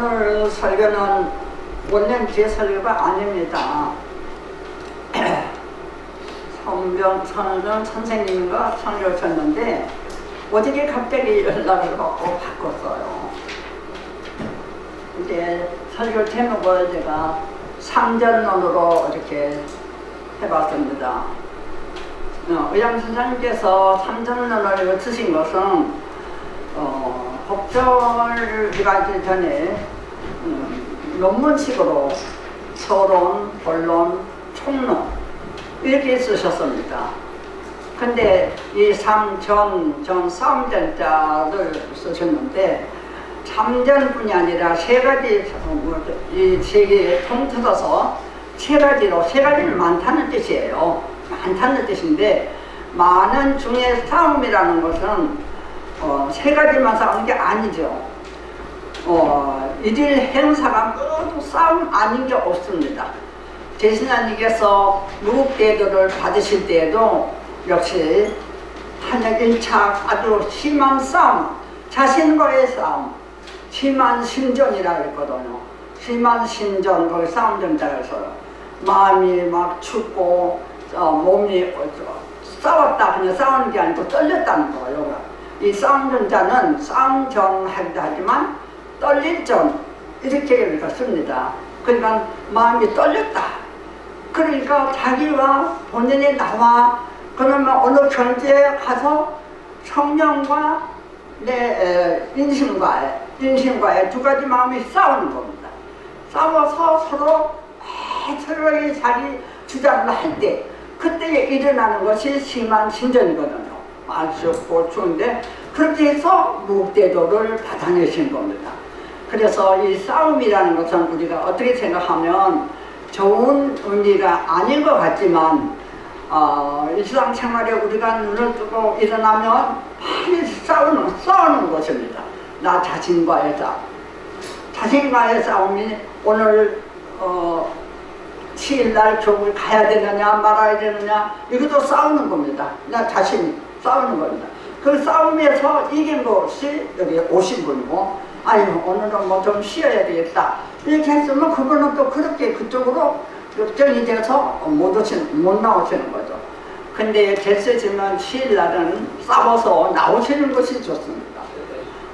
오늘 설교는 원래 제 설교가 아닙니다. 성병 선생님과 설교하셨는데 어저께 갑자기 연락을 받고 바꿨어요. 이제 설교 제목을 제가 삼전론으로 이렇게 해봤습니다. 의양 선생님께서 삼전론을 쓰신 것은 법조를 하기 전에 논문식으로 서론, 본론, 총론 이렇게 쓰셨습니다. 근데 이 싸움전자를 쓰셨는데 참전뿐이 아니라 세 가지, 이 세 개에 통틀어서 세 가지는 많다는 뜻이에요. 많다는 뜻인데 많은 중에 싸움이라는 것은 세 가지만 싸우는 게 아니죠. 이들 행사가 모두 싸움 아닌 게 없습니다. 대신하님께서 무국대도를 받으실 때에도 역시 한약 1차 아주 심한 싸움, 자신과의 싸움, 심한 신전이라 했거든요. 심한 신전, 거기 싸움전자에서 마음이 막 춥고 몸이 싸웠다, 그냥 싸우는 게 아니고 떨렸다는 거예요. 이 싸움전자는 싸움전 하기도 하지만 떨릴전 이렇게 씁니다. 그러니까 마음이 떨렸다. 그러니까 자기와 본인이 나와 그러면 어느 경지에 가서 성령과 내 인심과의 두 가지 마음이 싸우는 겁니다. 싸워서 서로의 자기 주장을 할 때 그때 일어나는 것이 심한 신전이거든요. 아주 고추운데 그렇게 해서 무국대도를 받아내신 겁니다. 그래서 이 싸움이라는 것은 우리가 어떻게 생각하면 좋은 의미가 아닌 것 같지만 일상생활에 우리가 눈을 뜨고 일어나면 많이 싸우는 것입니다. 나 자신과의 싸움. 자신과의 싸움이 오늘 7일날 교육을 가야 되느냐 말아야 되느냐 이것도 싸우는 겁니다. 나 자신 싸우는 겁니다. 그 싸움에서 이긴 것이 여기 오신 분이고 아유 오늘은 뭐 좀 쉬어야 되겠다 이렇게 했으면 그분은 또 그렇게 그쪽으로 역전이 돼서 못 나오시는 거죠. 근데 됐으면 7일날은 싸워서 나오시는 것이 좋습니다.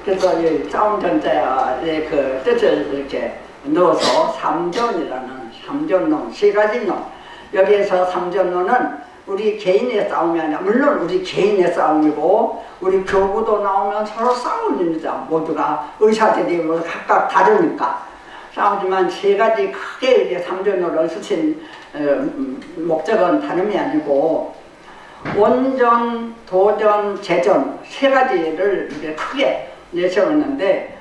그래서 이 싸움전자의 그 뜻을 이렇게 넣어서 삼전론, 세 가지 논. 여기에서 삼전론은 우리 개인의 싸움이 아니라 물론 우리 개인의 싸움이고 우리 교구도 나오면 서로 싸움입니다. 모두가 의사들이 각각 다르니까 싸우지만 세 가지 크게 이제 삼전론을 쓰신 목적은 다름이 아니고 원전, 도전, 재전 세 가지를 이제 크게 내세웠는데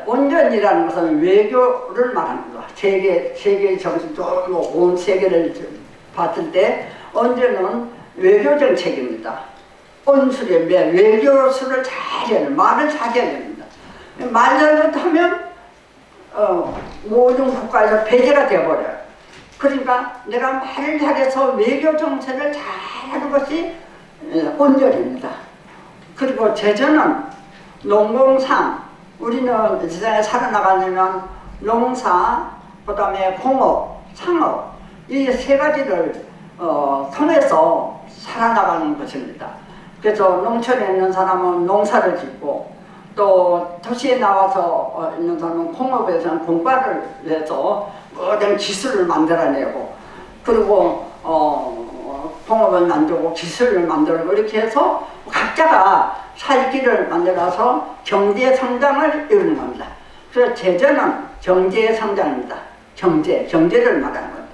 원전이라는 것은 외교를 말하는 거야. 세계 정신적으로 온 세계를 봤을 때 원전은 외교 정책입니다. 온술의 외교술을 잘해야 말을 잘해야 됩니다. 말 잘못하면 모든 국가에서 배제가 되어버려요. 그러니까 내가 말을 잘해서 외교 정책을 잘하는 것이 온전입니다. 그리고 재전은 농공상, 우리는 세상에 살아나가려면 농사, 그 다음에 공업, 상업 이 세 가지를 통해서 살아나가는 것입니다. 그래서 농촌에 있는 사람은 농사를 짓고 또 도시에 나와서 있는 사람은 공업에서는 공부를 해서 모든 기술을 만들어내고 그리고 공업을 만들고 기술을 만들고 이렇게 해서 각자가 살 길을 만들어서 경제 성장을 이루는 겁니다. 그래서 재전은 경제 성장입니다. 경제를 말하는 겁니다.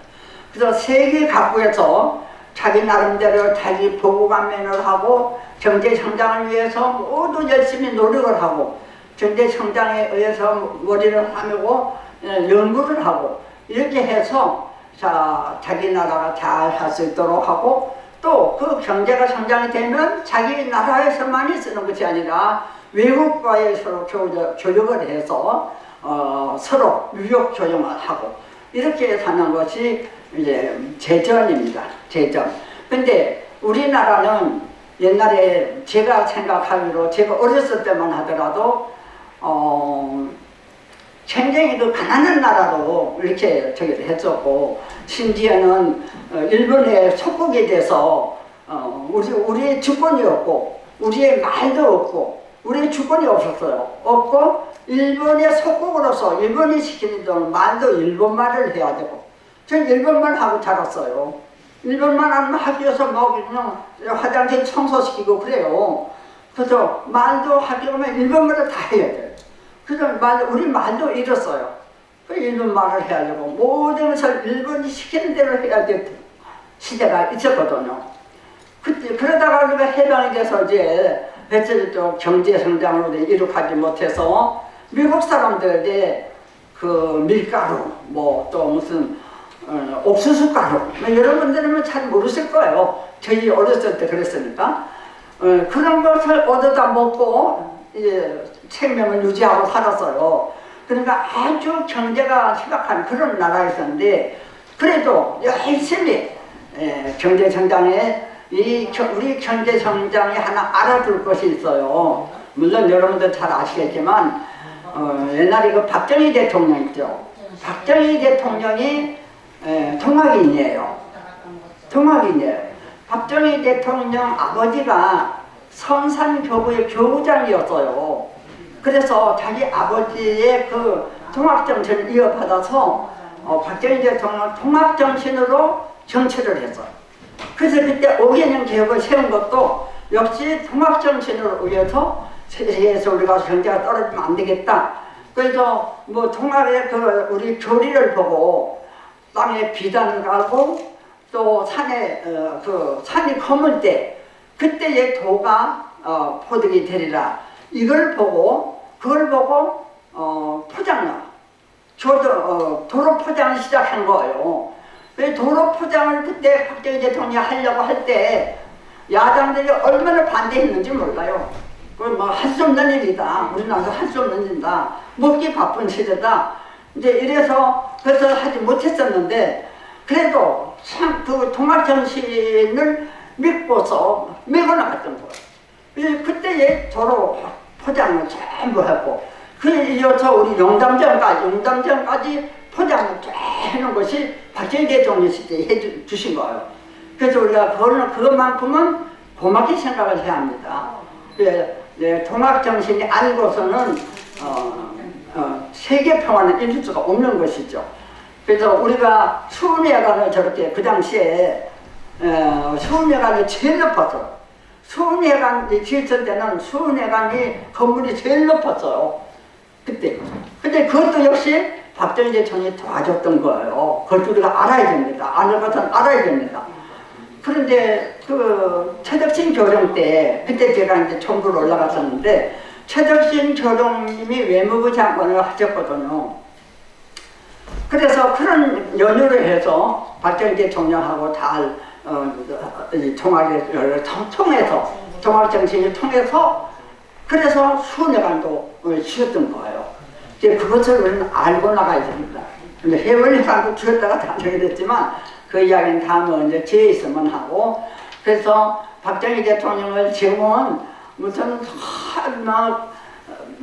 그래서 세계 각국에서 자기 나름대로 자기 보고감면을 하고 경제 성장을 위해서 모두 열심히 노력을 하고 경제 성장에 의해서 머리를 하고 연구를 하고 이렇게 해서 자기 나라가 잘 할 수 있도록 하고 또 그 경제가 성장이 되면 자기 나라에서만이 쓰는 것이 아니라 외국과의 서로 교역을 해서 서로 무역 조정을 하고 이렇게 사는 것이 이제 재전입니다. 재전. 근데 우리나라는 옛날에 제가 생각하기로 제가 어렸을 때만 하더라도 굉장히 그 가난한 나라도 이렇게 저기 했었고, 심지어는 일본의 속국이 돼서 우리의 주권이 없고 우리의 말도 없고 우리의 주권이 없었어요. 없고 일본의 속국으로서 일본이 시키는 대로 말도 일본말을 해야 되고, 전 일본말 하고 자랐어요. 일본말 안 하기 위해서 막 그냥 화장실 청소시키고 그래요. 그래서 말도 하기 위해서 일본말을 다 해야 돼요. 그래서 우리 말도 잃었어요. 그 일본말을 해야 되고 모든 것을 일본이 시키는 대로 해야 될 시대가 있었거든요. 그러다가 우리가 해방이 돼서 이제 배째도 경제 성장으로 이룩하지 못해서 미국 사람들이 그 밀가루 뭐 또 무슨 옥수수 가루 여러분들은 잘 모르실 거예요. 저희 어렸을 때 그랬으니까 그런 것을 얻어다 먹고 이제 생명을 유지하고 살았어요. 그러니까 아주 경제가 희박한 그런 나라였었는데, 그래도 열심히 경제 성장에 우리 경제 성장에 하나 알아둘 것이 있어요. 물론 여러분들 잘 아시겠지만 옛날에 그 박정희 대통령 있죠. 박정희 대통령이 동학인이에요. 동학인이에요. 박정희 대통령 아버지가 성산교구의 교구장이었어요. 그래서 자기 아버지의 그 통합정신을 이어받아서 박정희 대통령은 통합정신으로 정치를 했어요. 그래서 그때 5개년 계획을 세운 것도 역시 통합정신으로 의해서 세계에서 우리가 경제가 떨어지면 안 되겠다. 그래서 뭐 통합의 그 우리 교리를 보고 땅에 비단을 가고 또 산에 산이 검을 때 그때의 도가 포득이 되리라. 이걸 보고 그걸 보고 포장을 도로 포장을 시작한 거예요. 왜 도로 포장을 그때 박정희 대통령이 하려고 할 때 야당들이 얼마나 반대했는지 몰라요. 뭐 할 수 없는 일이다. 우리나라에서 할 수 없는 일이다. 먹기 바쁜 시대다. 이제 이래서 그래서 하지 못했었는데, 그래도 참 그 통합정신을 믿고서 밀고 나갔던 거예요. 그때의 도로 포장을 전부 했고, 그 이어서 우리 용담전까지 포장을 쫙 해놓은 것이 박정희 대통령 시대에 해주신 거예요. 그래서 우리가 그것만큼은 고맙게 생각을 해야 합니다. 통합정신이 아니고서는 세계 평화는 이룰 수가 없는 것이죠. 그래서 우리가 수은회관을 저렇게 그 당시에 수은회관이 제일 높았어요. 수은회관이 지었을 때는 수은회관이 건물이 제일 높았어요. 그때. 근데 그것도 역시 박정희 대통령이 도와줬던 거예요. 그것도 우리가 알아야 됩니다. 아는 것은 알아야 됩니다. 그런데 그 최덕신 교령 때, 그때 제가 이제 총부로 올라갔었는데, 최덕신 교령님이 외무부 장관을 하셨거든요. 그래서 그런 연유를 해서 박정희 대통령하고 잘 통합을 통해서, 통합정신을 통해서, 그래서 수은회관도 지었던 거예요. 이제 그것을 우리는 알고 나가야 됩니다. 근데 해월회관도 지었다가 다 저기 됐지만, 그 이야기는 다음에 이제 기회 있으면 하고, 그래서 박정희 대통령을 지금은 무슨 막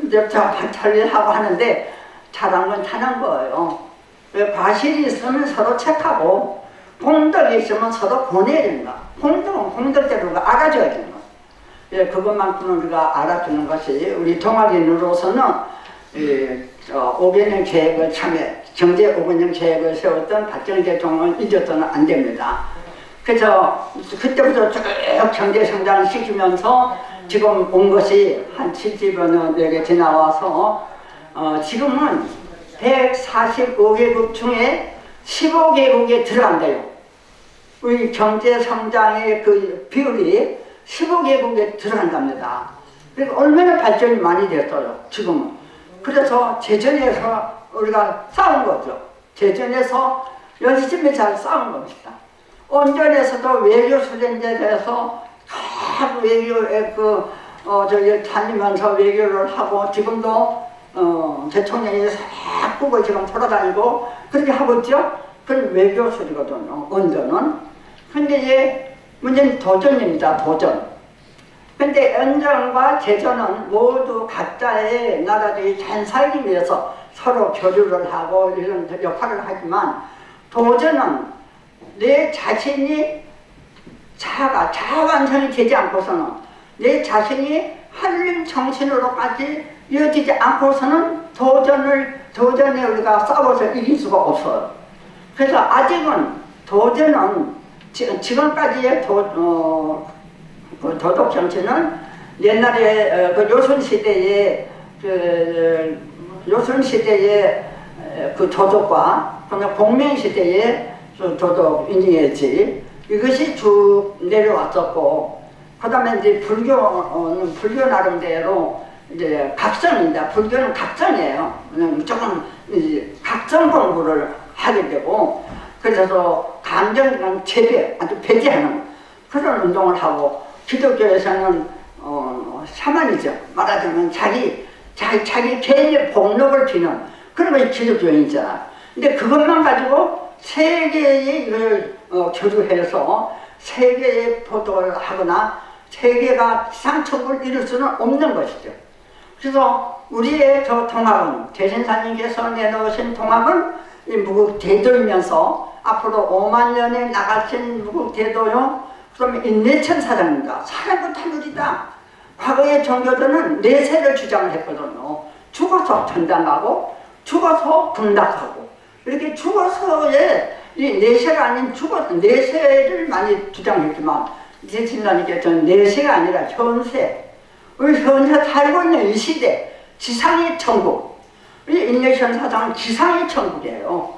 이제 반탈하고 하는데 잘한 건 잘한 거예요. 과실이 있으면 서로 체크하고 공덕이 있으면 서로 보내야 된다. 공덕은 공덕대로 알아줘야 되는 거예요. 예, 그것만큼은 우리가 알아주는 것이 우리 동학인으로서는 5개년 계획을 경제 5개년 계획을 세웠던 박정희 대통령을 잊어서는 안 됩니다. 그래서 그때부터 쭉 경제 성장을 시키면서 지금 온 것이 한 70여 년에 지나와서 지금은 145개국 중에 15개국에 들어간대요. 우리 경제 성장의 그 비율이 15개국에 들어간답니다. 그러니까 얼마나 발전이 많이 됐어요, 지금은. 그래서 재전에서 우리가 싸운 거죠. 재전에서 열심히 잘 싸운 겁니다. 온전에서도 외교 수련제에 대해서 각 외교에 저기 다니면서 외교를 하고, 지금도 대통령이 자꾸 지금 돌아다니고 그렇게 하고 있죠. 그건 외교술이거든요, 온전은. 근데 문제는 도전입니다, 도전. 근데 연정과 제전은 모두 각자의 나라들이 잘 살기 위해서 서로 교류를 하고 이런 역할을 하지만, 도전은 내 자신이 자아 완성이 되지 않고서는, 내 자신이 하느님 정신으로까지 이어지지 않고서는 도전에 우리가 싸워서 이길 수가 없어요. 그래서 아직은 도전은 지금까지의 그 도덕 정치는 옛날에 그 요순 시대의 그 도덕과 그냥 공명 시대의 도덕이지, 이것이 쭉 내려왔었고, 그다음에 이제 불교 나름대로 이제 각성입니다. 불교는 각성이에요. 무조건 각성 공부를 하게 되고, 그래서 감정이란 아주 배제하는 그런 운동을 하고, 기독교에서는 샤머니즘, 말하자면 자기 개인의 복록을 비는 그런 것이 기독교인이잖아. 근데 그것만 가지고 세계에 이걸 교류해서 세계에 보도를 하거나 세계가 지상천국을 이룰 수는 없는 것이죠. 그래서 우리의 저 통합은, 대신사님께서 내놓으신 통합은 이 무국대도이면서 앞으로 5만 년에 나가신 무국대도요, 그러면 인내천사장입니다. 사랑과 하늘이다. 과거의 종교들은 내세를 주장을 했거든요. 죽어서 전당하고 죽어서 분락하고, 이렇게 죽어서의 이 내세가 아닌 내세를 많이 주장했지만, 이제 진단이께서는 내세가 아니라 현세, 우리 현세 살고 있는 이 시대, 지상의 천국, 이 인내천사장은 지상의 천국이에요.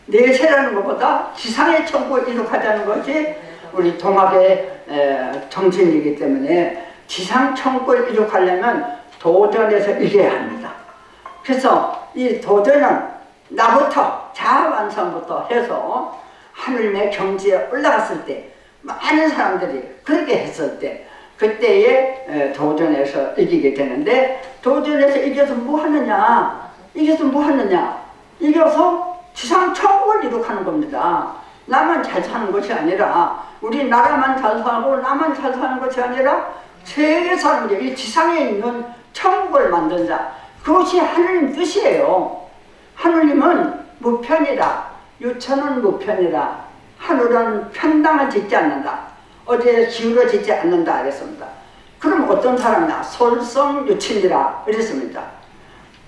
내세라는 것보다 지상의 천국을 이룩하자는 것이 우리 동학의 정신이기 때문에, 지상 천국을 이룩하려면 도전에서 이겨야 합니다. 그래서 이 도전은 나부터, 자아 완성부터 해서 하느님의 경지에 올라갔을 때, 많은 사람들이 그렇게 했을 때, 그때에 도전에서 이기게 되는데, 도전에서 이겨서 뭐 하느냐? 이겨서 지상 천국을 이룩하는 겁니다. 나만 잘 사는 것이 아니라, 우리나라만 잘 살고 나만 잘 사는 것이 아니라 세계 사람들이 이 지상에 있는 천국을 만든 자, 그것이 하느님 뜻이에요. 하느님은 무편이라, 유천은 무편이라, 하늘은 편당을 짓지 않는다, 어디에 기울어 짓지 않는다 그랬습니다. 그럼 어떤 사람이냐? 솔성유친이라 그랬습니다.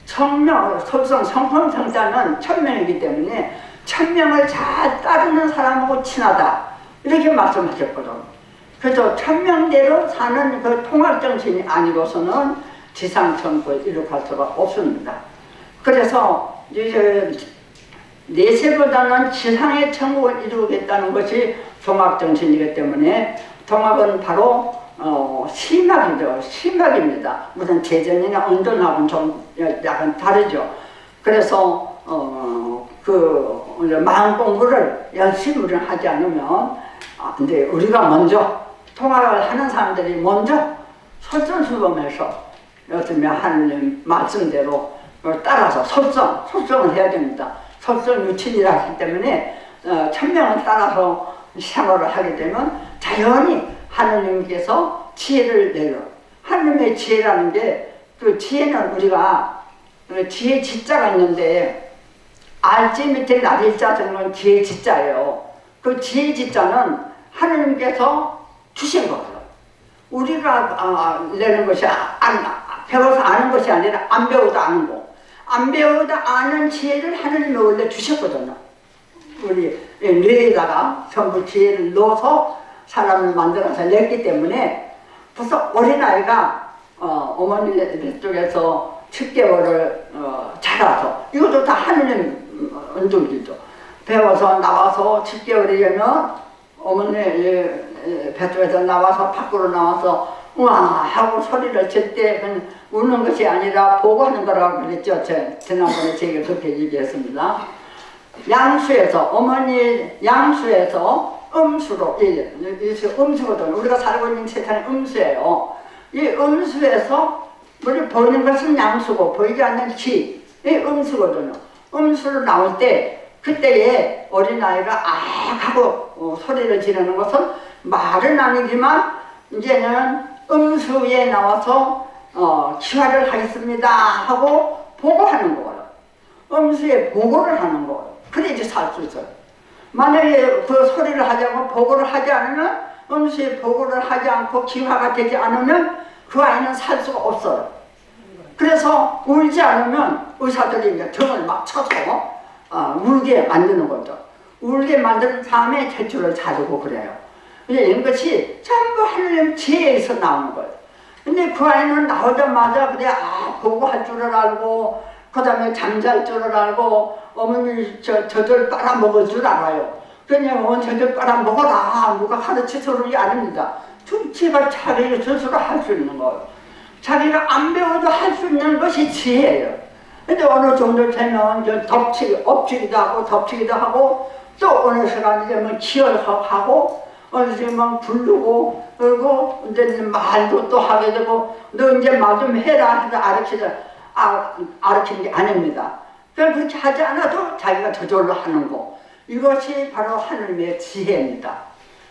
성품성자는 천명이기 때문에 천명을 잘 따르는 사람하고 친하다, 이렇게 말씀하셨거든. 그래서 천명대로 사는 그 통합정신이 아니고서는 지상천국을 이룩할 수가 없습니다. 그래서 이제 내세보다는 지상의 천국을 이루겠다는 것이 통합정신이기 때문에, 통합은 바로 심학이죠. 심학입니다. 무슨 제전이나 언전하고는 좀 약간 다르죠. 그래서 마음 공부를 열심히 하지 않으면, 근데 우리가 먼저 통합을 하는 사람들이 먼저 설전수범해서 어쩌면 하느님 말씀대로 따라서 설정을 해야 됩니다. 설정유친이라 하기 때문에 천명을 따라서 생활을 하게 되면 자연히 하느님께서 지혜를 내려, 하느님의 지혜라는 게, 그 지혜는 우리가 지혜 지자가 있는데, 알지 밑에 나리자 정도는 지혜 지자예요. 그 지혜 지자는 하느님께서 주신 거예요. 우리가 내는 것이 배워서 아는 것이 아니라 안 배워도 아는 거. 안 배워도 아는 지혜를 하느님이 원래 주셨거든요. 우리 뇌에다가 전부 지혜를 넣어서 사람을 만들어서 냈기 때문에, 벌써 어린아이가 어머니 쪽에서 10개월을 자라서, 이것도 다 하느님 은종이죠. 배워서 나와서 10개월이 되면 어머니 뱃속에서 나와서 밖으로 나와서 우와 하고 소리를 칠 때 우는 것이 아니라 보고 하는 거라고 그랬죠. 지난번에 제가 그렇게 얘기했습니다. 양수에서, 어머니 양수에서 음수로, 음수거든요. 우리가 살고 있는 세상이 음수예요. 이 음수에서 우리 보이는 것은 양수고 보이지 않는 이 음수거든요. 음수로 나올 때, 그때에 어린아이가 하고 소리를 지르는 것은 말은 아니지만 이제는 음수에 나와서 기화를 하겠습니다 하고 보고하는 거예요. 음수에 보고를 하는 거예요. 그래야지 살 수 있어요. 만약에 그 소리를 하자고 보고를 하지 않으면, 음수에 보고를 하지 않고 기화가 되지 않으면 그 아이는 살 수가 없어요. 그래서 울지 않으면 의사들이 이제 등을 막 쳐서 울게 만드는 거죠. 울게 만드는 다음에 제출을 자르고 그래요. 이런 것이 전부 하나님 지혜에서 나오는 거예요. 근데 그 아이는 나오자마자 그래 보고 할 줄을 알고, 그 다음에 잠잘 줄을 알고, 어머니 저절 빨아먹을 줄 알아요. 그냥 저절 빨아먹어라 누가 가르쳐서는 게 아닙니다. 제가 자기 스스로 할 수 있는 거예요. 자기가 안 배워도 할 수 있는 것이 지혜예요. 근데 어느 정도 되면 엎치기도 하고 덮치기도 하고, 또 어느 시간이 되면 기어하고, 어느 시간 부르고, 그리고 이제 말도 또 하게 되고, 너 이제 말 좀 해라 해서 아르치는 게 아닙니다. 그냥 그렇게 하지 않아도 자기가 저절로 하는 거. 이것이 바로 하나님의 지혜입니다.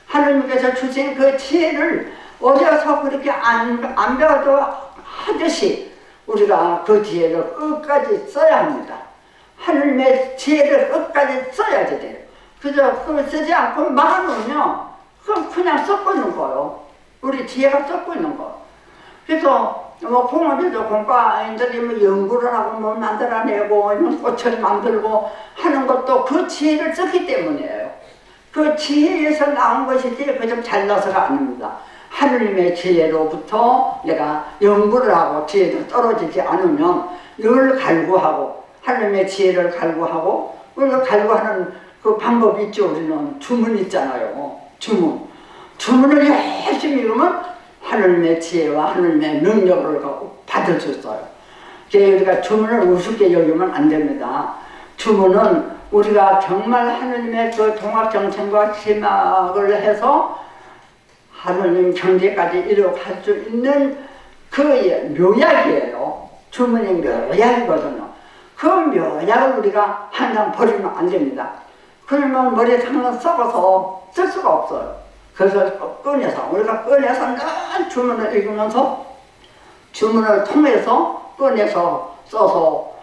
하나님께서 주신 그 지혜를 어려서 그렇게 안 배워도 하듯이 우리가 그 지혜를 끝까지 써야 합니다. 하나님의 지혜를 끝까지 써야지 돼요. 그저 그걸 쓰지 않고 말하면요, 그냥 썩고 있는 거예요. 우리 지혜가 썩고 있는 거. 그래서 공업에도 공과인들이 연구를 하고 만들어내고 이런 꽃을 만들고 하는 것도 그 지혜를 썼기 때문이에요. 그 지혜에서 나온 것이지 그 좀 잘나서가 아닙니다. 하느님의 지혜로부터 내가 연구를 하고 지혜도 떨어지지 않으면 늘 갈구하고, 하느님의 지혜를 갈구하고, 우리가 갈구하는 그 방법이 있죠. 우리는 주문 있잖아요. 주문을 열심히 읽으면 하느님의 지혜와 하느님의 능력을 받을 수 있어요. 우리가 주문을 우습게 여기면 안 됩니다. 주문은 우리가 정말 하느님의 그 통합정신과 심학을 해서 하느님 경제까지 이룩할 수 있는 그 묘약이에요. 주문이 묘약이거든요. 그 묘약을 우리가 항상 버리면 안 됩니다. 그러면 머리에 상을 썩어서 쓸 수가 없어요. 그래서 우리가 꺼내서 늘 주문을 읽으면서 주문을 통해서 꺼내서 써서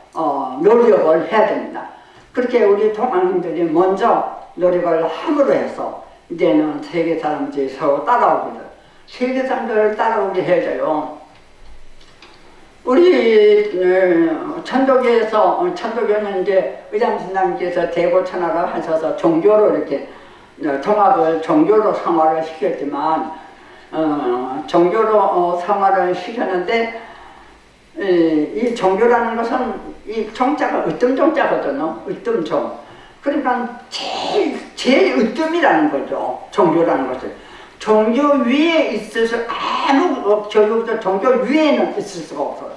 노력을 해야 됩니다. 그렇게 우리 동안님들이 먼저 노력을 함으로 해서 이제는 세계 사람들이 서로 따라오기를, 세계 사람들을 따라오게 해야 돼요. 우리 천도교는 이제 의장신당께서 대고천하를 하셔서 종교로 이렇게 통합을 종교로 성화를 시켰지만, 종교로 성화를 시켰는데, 이 종교라는 것은 이 종자가 으뜸종자거든요. 으뜸종. 그러니까 제일 으뜸이라는 거죠. 종교라는 것은. 종교 위에 있어서 아무 교육도 종교 위에는 있을 수가 없어요.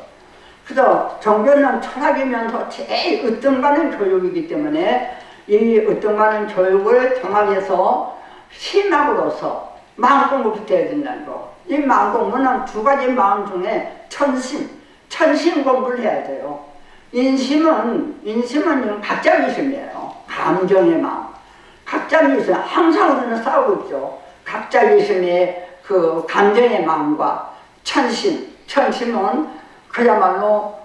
그래서 종교는 철학이면서 제일 으뜸가는 교육이기 때문에 이 으뜸가는 교육을 정확해서 심학으로서 마음 공부부터 해야 된다는 거. 이 마음 공부는 두 가지 마음 중에 천심 공부를 해야 돼요. 인심은 각자 미심이에요. 감정의 마음. 각자 미심, 항상 우리는 싸우고 있죠. 각자 미심의 그 감정의 마음과 천심은 그야말로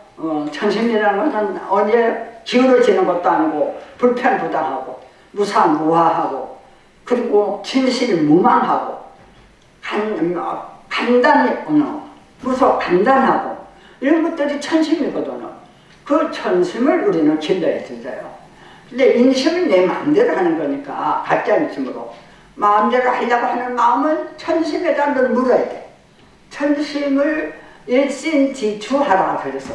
천심이라는 것은 언제 기울어지는 것도 아니고 불편부당하고 무사무화하고, 그리고 진실무망하고 간단히 간단하고 이런 것들이 천심이거든요. 그 천심을 우리는 길러야 되잖아요. 근데 인심은 내 마음대로 하는 거니까 가짜 인심으로 마음대로 하려고 하는 마음은 천심에다 늘 물어야 돼. 천심을 일신지주하라. 그래서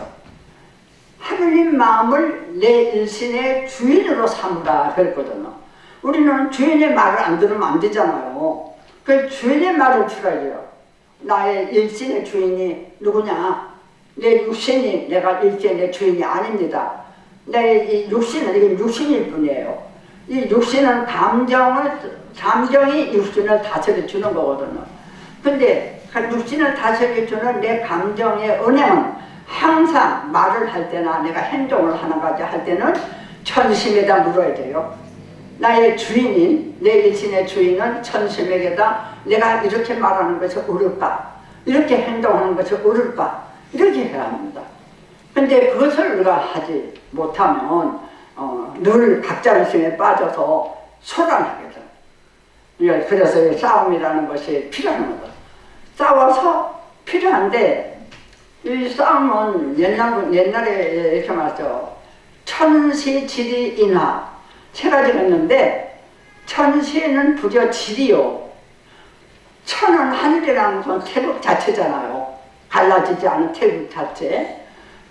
하느님 마음을 내 일신의 주인으로 삼으라 그랬거든요. 우리는 주인의 말을 안 들으면 안 되잖아요. 그 주인의 말을 들어야 돼요. 나의 일신의 주인이 누구냐? 내 육신이 내가 일신의 주인이 아닙니다. 내 이 육신은 이게 육신일 뿐이에요. 이 육신은 감정이 육신을 다스려 주는 거거든요. 근데 육신을 다스려 주는 내 감정의 은행은 항상 말을 할 때나 내가 행동을 하나까지 할 때는 천심에다 물어야 돼요. 나의 주인인 내 일신의 주인은 천심에게다 내가 이렇게 말하는 것이 옳을까? 이렇게 행동하는 것이 옳을까? 이렇게 해야 합니다. 근데 그것을 우리가 하지 못하면 늘 각자의심에 빠져서 소란하게 돼요. 예, 그래서 이 싸움이라는 것이 필요한 거다. 싸워서 필요한데 이 싸움은 옛날에 이렇게 말했죠. 천시지리인화 세 가지가 있는데 천시는 부여 지리요. 천은 하늘이라는 건 태극 자체잖아요. 갈라지지 않은 태극 자체.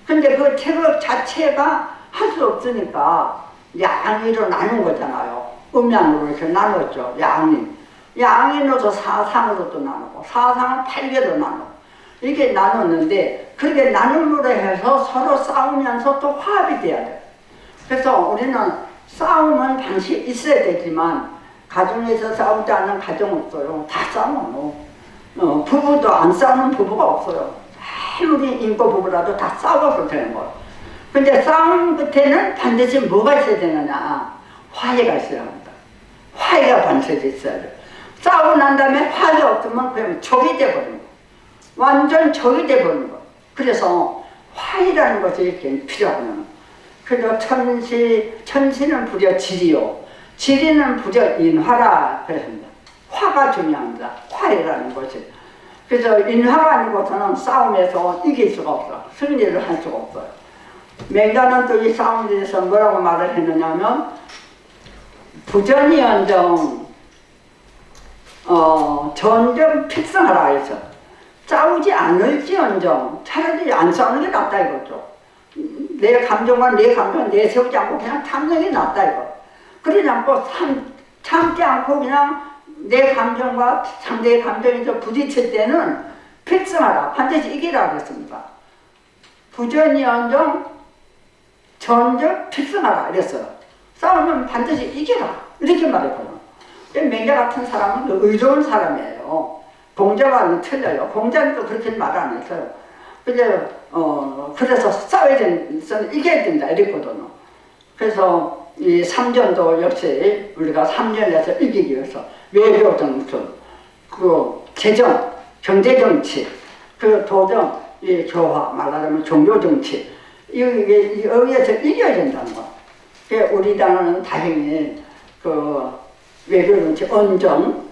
근데 그 태극 자체가 할 수 없으니까 양위로 나눈 거잖아요. 음양으로 이렇게 나눴죠. 양이 넣어서 사상으로도 나누고 사상은 8개로 나누고 이렇게 나눴는데 그렇게 나눔으로 해서 서로 싸우면서 또 화합이 돼야 돼요. 그래서 우리는 싸우는 방식이 있어야 되지만 가정에서 싸우지 않는 가정 없어요. 다 싸워요. 부부도 안 싸우는 부부가 없어요. 우리 인고 부부라도 다 싸워서 되는 거예요. 근데 싸움 끝에는 반드시 뭐가 있어야 되느냐? 화해가 있어야 합니다. 화해가 반드시 있어야 돼요. 싸우고 난 다음에 화해 없으면 그냥 적이 돼버리는 거예요. 완전 적이 돼버리는 거예요. 그래서 화해라는 것이 이렇게 필요하면 그래서 천시는 부려 지리요. 지리는 부려 인화라 그랬습니다. 화가 중요합니다. 화해라는 것이. 그래서 인화가 아니고서는 싸움에서 이길 수가 없어. 승리를 할 수가 없어요. 맹자는 또 이 싸움에 대해서 뭐라고 말을 했느냐면 부전이언정 전정 필승하라 해서 싸우지 않을지언정 차라리 안 싸우는 게 낫다 이거죠. 내 감정은 내세우지 않고 그냥 참는 게 낫다 이거. 그러지 않고 참지 않고 그냥 내 감정과 상대의 감정이 부딪힐 때는 필승하라. 반드시 이기라 그랬습니다. 부전이언정 전적 필승하라 이랬어요. 싸우면 반드시 이기라 이렇게 말했거든요. 맹자 같은 사람은 의로운 사람이에요. 공자와는 틀려요. 공자는 또 그렇게 말 안 했어요. 그래서 싸워야 된다, 이겨야 된다 이랬거든요. 그래서 이 삼전도 역시 우리가 삼전에서 이기기 위해서 외교 정sun, 그 재정, 경제 정치, 그 도정, 이 교화 말하자면 종교 정치 여기에서 이겨야 된다는 거. 우리 당은 다행히 그 외교 정치, 언전,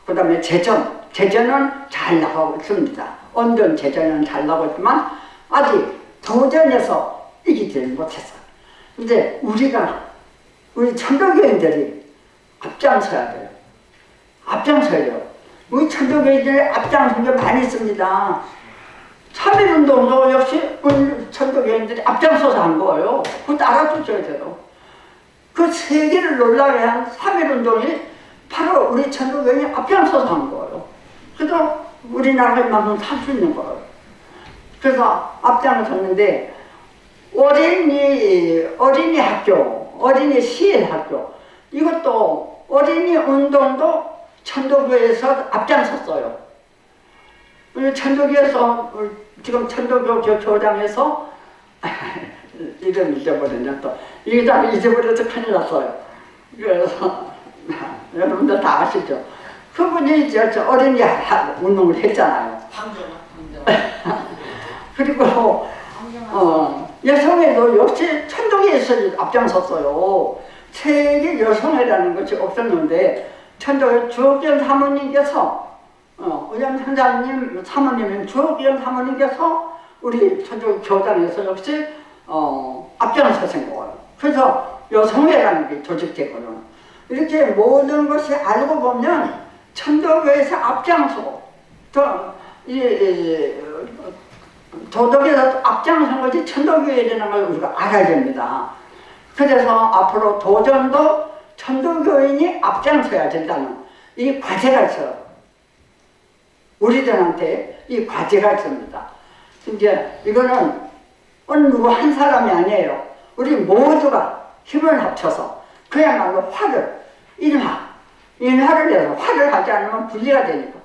그 다음에 재전은 잘 나가고 있습니다. 언전, 재전은 잘 나가고 있지만 아직 도전에서 이기지 못했어. 근데 우리 천도교인들이 앞장서야 돼요. 앞장서야 돼요. 우리 천도교인들이 앞장선 게 많이 있습니다. 3.1운동도 역시 우리 천도교인들이 앞장서서 한 거예요. 그것도 알아주셔야 돼요. 그 세계를 놀라게 한 3.1운동이 바로 우리 천도교인이 앞장서서 한 거예요. 그래서 우리나라만큼 살 수 있는 거예요. 그래서 앞장섰는데 어린이 학교, 어린이 시인학교 이것도 어린이 운동도 천도교에서 앞장섰어요. 천도교에서 지금 천도교 교장에서 이름 잊어버렸냐 또 이름 잊어버려서 큰일 났어요. 그래서 여러분들 다 아시죠? 그분이 저 어린이 운동을 했잖아요. 그리고 여성회도 역시 천도교에서 앞장섰어요. 세계 여성회라는 것이 없었는데 천도교 주옥견 사모님께서 의장 선장님 사모님은 주옥견 사모님께서 우리 천도교 교장에서 역시 앞장서신 거예요. 그래서 여성회라는 게 조직됐거든요. 이렇게 모든 것이 알고 보면 천도교에서 앞장서고 도덕에서 앞장선 것이 천도교회라는 걸 우리가 알아야 됩니다. 그래서 앞으로 도전도 천도교인이 앞장서야 된다는 이 과제가 있어요. 우리들한테 이 과제가 있습니다. 이제 이거는 어느 누구 한 사람이 아니에요. 우리 모두가 힘을 합쳐서 그야말로 인화를 해서 화를 하지 않으면 분리가 되니까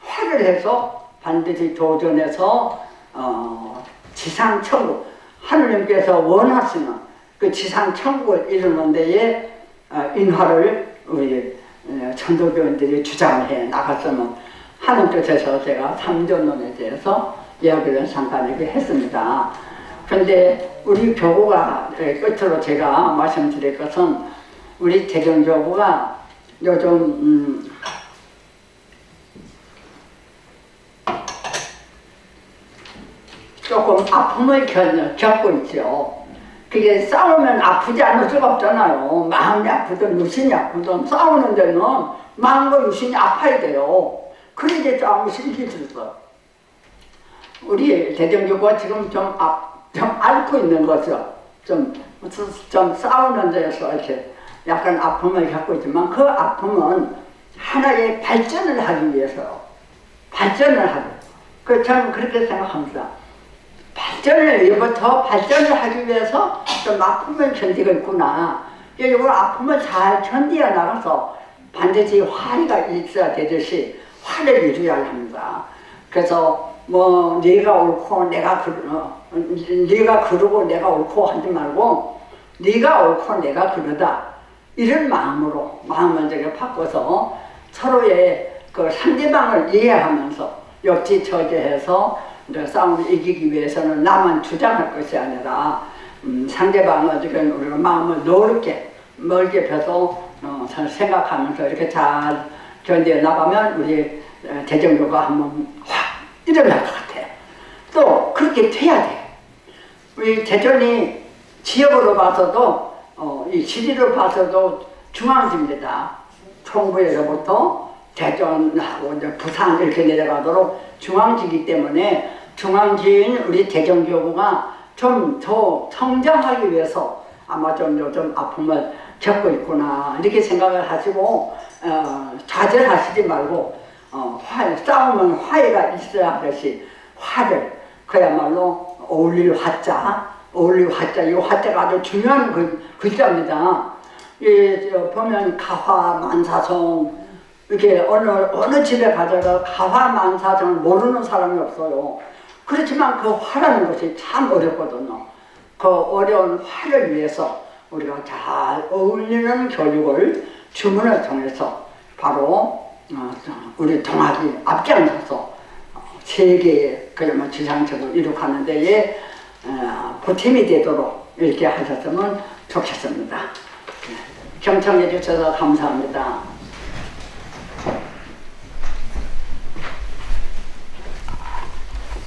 화를 해서 반드시 도전해서 지상천국 하느님께서 원하시는 그 지상천국을 이루는 데에 인화를 우리 천도교인들이 주장해 나갔으면 하는 뜻에서 제가 삼존론에 대해서 이야기를 잠깐 얘기했습니다. 그런데 우리 교구가 끝으로 제가 말씀드릴 것은 우리 대경교구가 요즘 조금 아픔을 겪고 있죠. 그게 싸우면 아프지 않을 수가 없잖아요. 마음이 아프든 육신이 아프든 싸우는 데는 마음과 육신이 아파야 돼요. 그래야 싸움을 이길 수 있어요. 우리 대전교구가 지금 좀 앓고 있는 거죠. 좀 싸우는 데서 이렇게 약간 아픔을 겪고 있지만 그 아픔은 하나의 발전을 하기 위해서요. 발전을 하고. 저는 그렇게 생각합니다. 이부터 발전을 하기 위해서 좀 아픔을 견디고 있구나. 이걸 아픔을 잘 견디어 나가서 반드시 화해가 있어야 되듯이 화를 이루어야 합니다. 그래서 뭐 네가 옳고 네가 그르고 내가 옳고 하지 말고 네가 옳고 내가 그르다 이런 마음을 제가 바꿔서 서로의 그 상대방을 이해하면서 역지처지해서 싸움을 이기기 위해서는 나만 주장할 것이 아니라 상대방을 지금 우리가 마음을 멀게 펴서 생각하면서 이렇게 잘 견뎌 나가면 우리 대전교가 한번 확 일어날 것 같아요. 또 그렇게 돼야 돼요. 우리 대전이 지역으로 봐서도 이 지리로 봐서도 중앙지입니다. 총부에서부터 대전하고 이제 부산 이렇게 내려가도록 중앙지이기 때문에 중앙지인 우리 대전교구가 좀 더 성장하기 위해서 아마 좀 요즘 아픔을 겪고 있구나 이렇게 생각을 하시고 좌절하시지 말고 싸우면 화해가 있어야 하듯이 화를 그야말로 어울릴 화자 이 화자가 아주 중요한 글자입니다. 보면 가화만사성 이렇게 어느 집에 가다가 가화만사성을 모르는 사람이 없어요. 그렇지만 그 화라는 것이 참 어렵거든요. 그 어려운 화를 위해서 우리가 잘 어울리는 교육을 주문을 통해서 바로 우리 동학이 앞장서서 세계의 그야말로 지상적으로 이룩하는 데에 보탬이 되도록 이렇게 하셨으면 좋겠습니다. 경청해 주셔서 감사합니다.